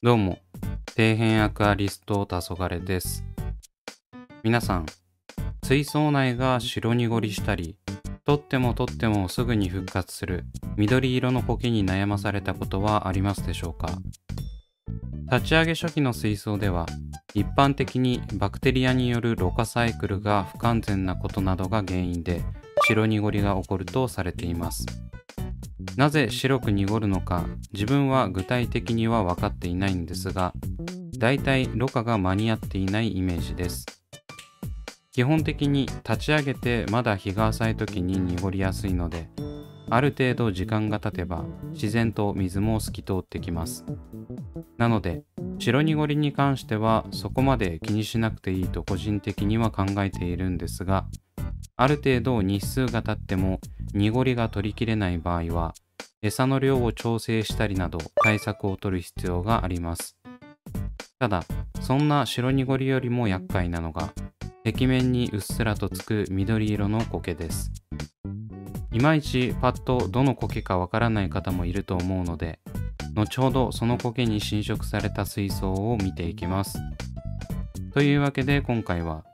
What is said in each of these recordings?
どうも、底辺アクアリスト黄昏です。皆さん、水槽内が白濁りしたり、取ってもすぐに復活する緑色の苔に悩まされたことはありますでしょうか？立ち上げ初期の水槽では、一般的にバクテリアによるろ過サイクルが不完全なことなどが原因で白濁りが起こるとされています。なぜ白く濁るのか、自分は具体的には分かっていないんですが、だいたいろ過が間に合っていないイメージです。基本的に立ち上げてまだ日が浅い時に濁りやすいので、ある程度時間が経てば自然と水も透き通ってきます。なので、白濁りに関してはそこまで気にしなくていいと個人的には考えているんですが、ある程度日数が経っても濁りが取りきれない場合は、餌の量を調整したりなど対策を取る必要があります。ただ、そんな白濁りよりも厄介なのが、壁面にうっすらとつく緑色の苔です。いまいちパッとどの苔かわからない方もいると思うので、後ほどその苔に侵食された水槽を見ていきます。というわけで今回は、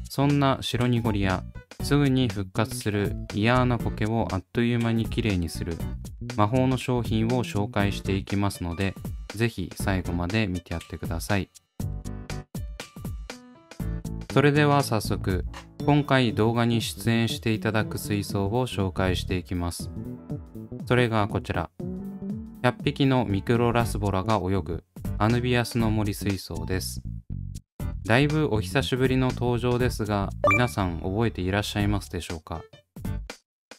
そんな白濁りやすぐに復活する嫌な苔をあっという間にきれいにする魔法の商品を紹介していきますので、ぜひ最後まで見てやってください。それでは早速、今回動画に出演していただく水槽を紹介していきます。それがこちら。100匹のミクロラスボラが泳ぐアヌビアスの森水槽です。だいぶお久しぶりの登場ですが、皆さん覚えていらっしゃいますでしょうか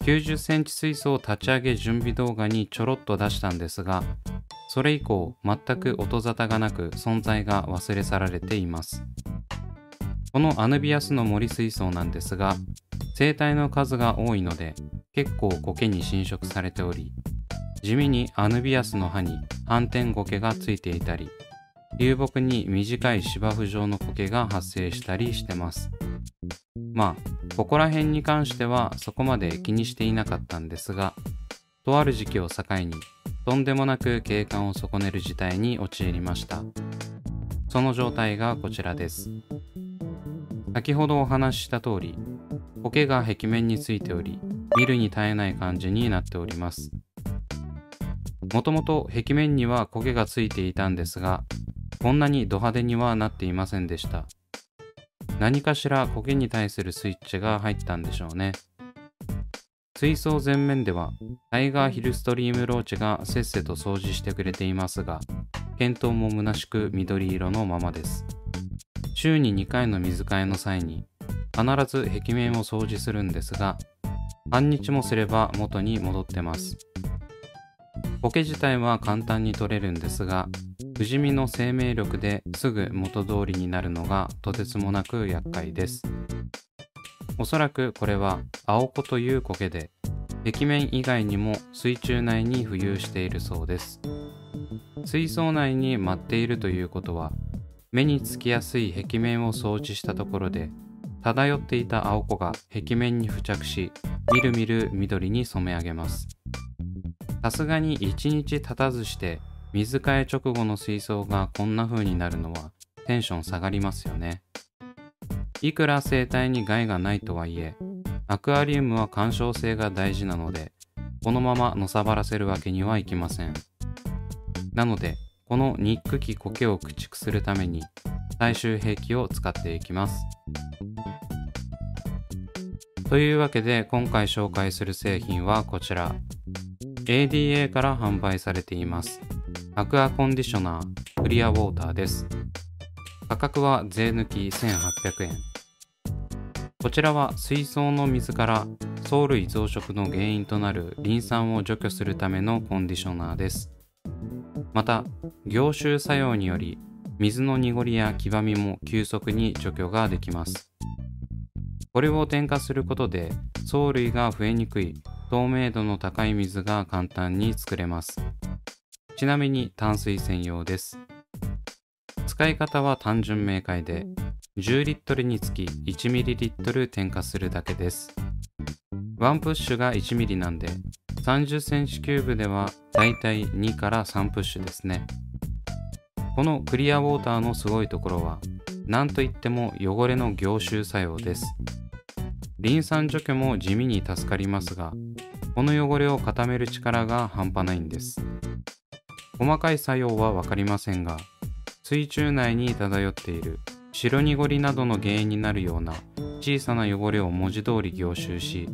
？90センチ水槽立ち上げ準備動画にちょろっと出したんですが、それ以降全く音沙汰がなく存在が忘れ去られています。このアヌビアスの森水槽なんですが、生態の数が多いので結構苔に侵食されており、地味にアヌビアスの葉に斑点苔がついていたり、流木に短い芝生状の苔が発生したりしてます。まあ、ここら辺に関してはそこまで気にしていなかったんですが、とある時期を境にとんでもなく景観を損ねる事態に陥りました。その状態がこちらです。先ほどお話しした通り、苔が壁面についており、見るに耐えない感じになっております。もともと壁面には苔がついていたんですが、こんなにド派手にはなっていませんでした。何かしら苔に対するスイッチが入ったんでしょうね。水槽前面ではタイガーヒルストリームローチがせっせと掃除してくれていますが、見当も虚しく緑色のままです。週に2回の水替えの際に必ず壁面を掃除するんですが、半日もすれば元に戻ってます。苔自体は簡単に取れるんですが、不死身の生命力ですぐ元通りになるのがとてつもなく厄介です。おそらくこれは青子という苔で、壁面以外にも水中内に浮遊しているそうです。水槽内に舞っているということは、目につきやすい壁面を掃除したところで、漂っていた青子が壁面に付着し、みるみる緑に染め上げます。さすがに1日経たずして水替え直後の水槽がこんな風になるのはテンション下がりますよね。いくら生態に害がないとはいえ、アクアリウムは干渉性が大事なので、このままのさばらせるわけにはいきません。なので、この憎き苔を駆逐するために最終兵器を使っていきます。というわけで今回紹介する製品はこちら。ADA から販売されています。アクアコンディショナークリアウォーターです。価格は税抜き1800円。こちらは水槽の水から藻類増殖の原因となるリン酸を除去するためのコンディショナーです。また、凝集作用により水の濁りや黄ばみも急速に除去ができます。これを添加することで藻類が増えにくい透明度の高い水が簡単に作れます。ちなみに淡水専用です。使い方は単純明快で、10リットルにつき 1ml 添加するだけです。1プッシュが 1mm なんで、30センチキューブではだいたい2から3プッシュですね。このクリアウォーターのすごいところは、なんといっても汚れの凝集作用です。リン酸除去も地味に助かりますが、この汚れを固める力が半端ないんです。細かい作用はわかりませんが、水中内に漂っている白濁りなどの原因になるような小さな汚れを文字通り凝集し、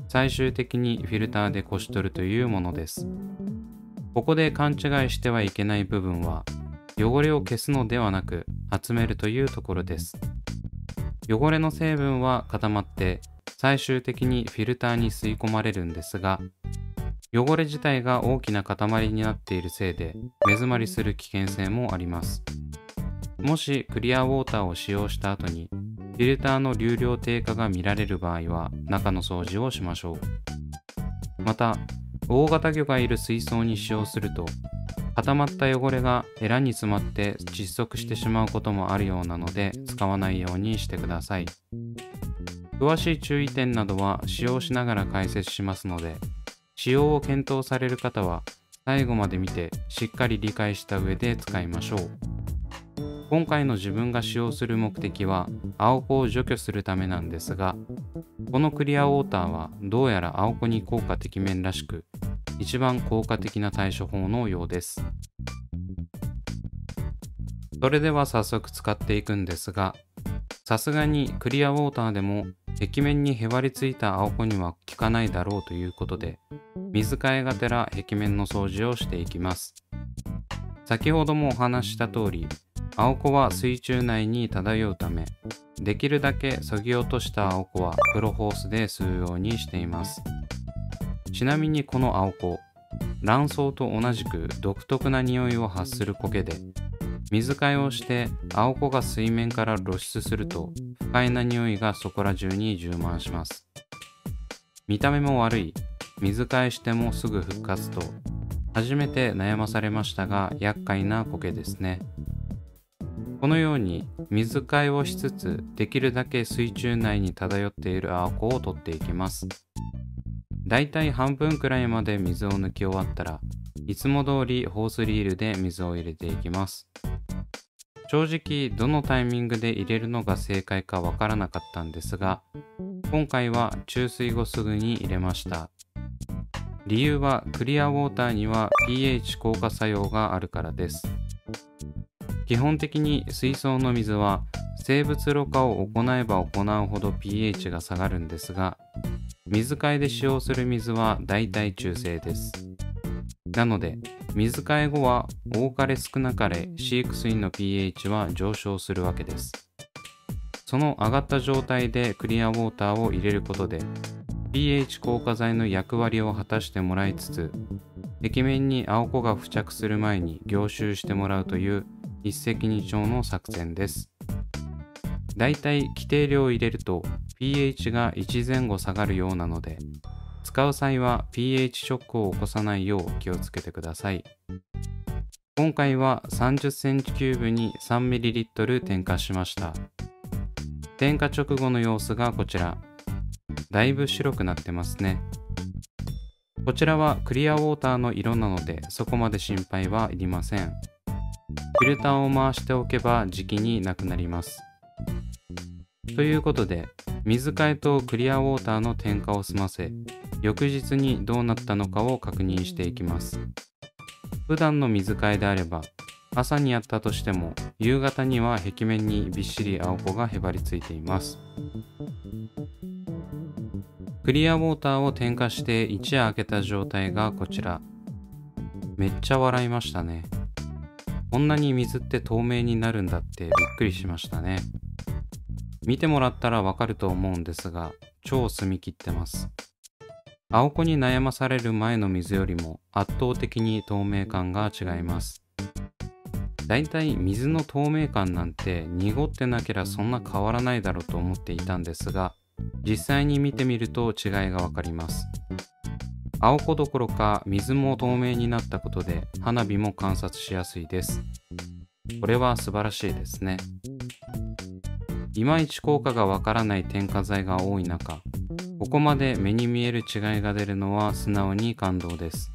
最終的にフィルターでこし取るというものです。ここで勘違いしてはいけない部分は、汚れを消すのではなく集めるというところです。汚れの成分は固まって最終的にフィルターに吸い込まれるんですが、汚れ自体が大きな塊になっているせいで目詰まりする危険性もあります。もしクリアウォーターを使用した後にフィルターの流量低下が見られる場合は中の掃除をしましょう。また、大型魚がいる水槽に使用すると固まった汚れがエラに詰まって窒息してしまうこともあるようなので使わないようにしてください。詳しい注意点などは使用しながら解説しますので、使用を検討される方は最後まで見てしっかり理解した上で使いましょう。今回の自分が使用する目的は青子を除去するためなんですが、このクリアウォーターはどうやら青子に効果てきめんらしく、一番効果的な対処法のようです。それでは早速使っていくんですが、さすがにクリアウォーターでも壁面にへばりついた青子には効かないだろうということで、水替えがてら壁面の掃除をしていきます。先ほどもお話しした通り、青子は水中内に漂うため、できるだけ削ぎ落とした青子はプロホースで吸うようにしています。ちなみにこの青子、卵巣と同じく独特な匂いを発する苔で、水替えをして青子が水面から露出すると不快な匂いがそこら中に充満します。見た目も悪い、水替えしてもすぐ復活と、初めて悩まされましたが厄介な苔ですね。このように水替えをしつつできるだけ水中内に漂っている青子を取っていきます。だいたい半分くらいまで水を抜き終わったら、いつも通りホースリールで水を入れていきます。正直どのタイミングで入れるのが正解かわからなかったんですが、今回は注水後すぐに入れました。理由はクリアウォーターには pH 硬化作用があるからです。基本的に水槽の水は生物ろ過を行えば行うほど pH が下がるんですが、水替えで使用する水はだいたい中性です。なので水替え後は多かれ少なかれ飼育水の pH は上昇するわけです。その上がった状態でクリアウォーターを入れることで pH 硬化剤の役割を果たしてもらいつつ、壁面に青子が付着する前に凝集してもらうという一石二鳥の作戦です。だいたい規定量入れると pH が1前後下がるようなので、使う際は pH ショックを起こさないよう気をつけてください。今回は30センチキューブに 3ml 添加しました。添加直後の様子がこちら。だいぶ白くなってますね。こちらはクリアウォーターの色なのでそこまで心配はいりません。フィルターを回しておけば時期になくなります。ということで、水替えとクリアウォーターの添加を済ませ、翌日にどうなったのかを確認していきます。普段の水替えであれば、朝にやったとしても、夕方には壁面にびっしり青子がへばりついています。クリアウォーターを添加して一夜明けた状態がこちら。めっちゃ笑いましたね。こんなに水って透明になるんだってびっくりしましたね。見てもらったらわかると思うんですが、超澄み切ってます。青子に悩まされる前の水よりも圧倒的に透明感が違います。だいたい水の透明感なんて濁ってなければそんな変わらないだろうと思っていたんですが、実際に見てみると違いがわかります。青子どころか水も透明になったことで花火も観察しやすいです。これは素晴らしいですね。いまいち効果がわからない添加剤が多い中、ここまで目に見える違いが出るのは素直に感動です。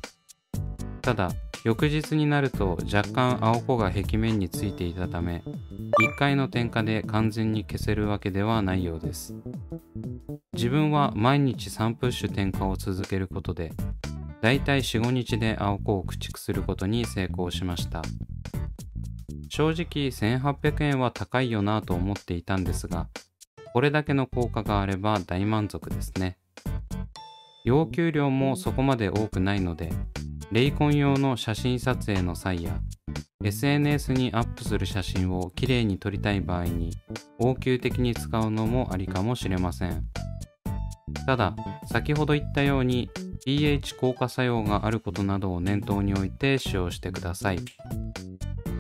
ただ、翌日になると若干青子が壁面についていたため、1回の添加で完全に消せるわけではないようです。自分は毎日3プッシュ添加を続けることで、だいたい 4,5 日で青子を駆逐することに成功しました。正直1,800円は高いよなと思っていたんですが、これだけの効果があれば大満足ですね。要求量もそこまで多くないので、レイコン用の写真撮影の際や SNS にアップする写真をきれいに撮りたい場合に応急的に使うのもありかもしれません。ただ、先ほど言ったように pH 硬化作用があることなどを念頭に置いて使用してください。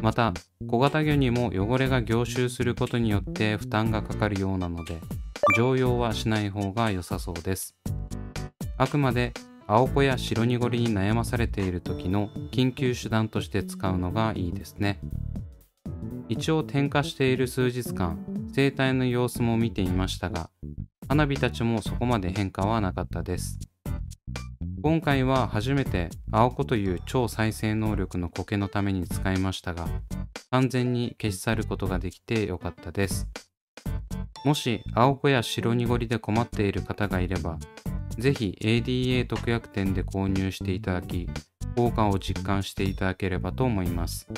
また、小型魚にも汚れが凝集することによって負担がかかるようなので、常用はしない方が良さそうです。あくまで青子や白濁りに悩まされている時の緊急手段として使うのがいいですね。一応添加している数日間、生態の様子も見ていましたが、花火たちもそこまで変化はなかったです。今回は初めて青子という超再生能力の苔のために使いましたが、完全に消し去ることができてよかったです。もし青子や白濁りで困っている方がいれば、ぜひ ADA 特約店で購入していただき、効果を実感していただければと思います。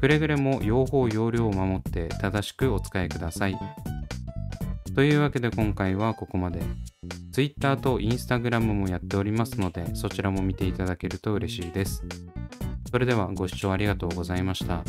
くれぐれも用法用量を守って正しくお使いください。というわけで今回はここまで。Twitter と Instagram もやっておりますので、そちらも見ていただけると嬉しいです。それではご視聴ありがとうございました。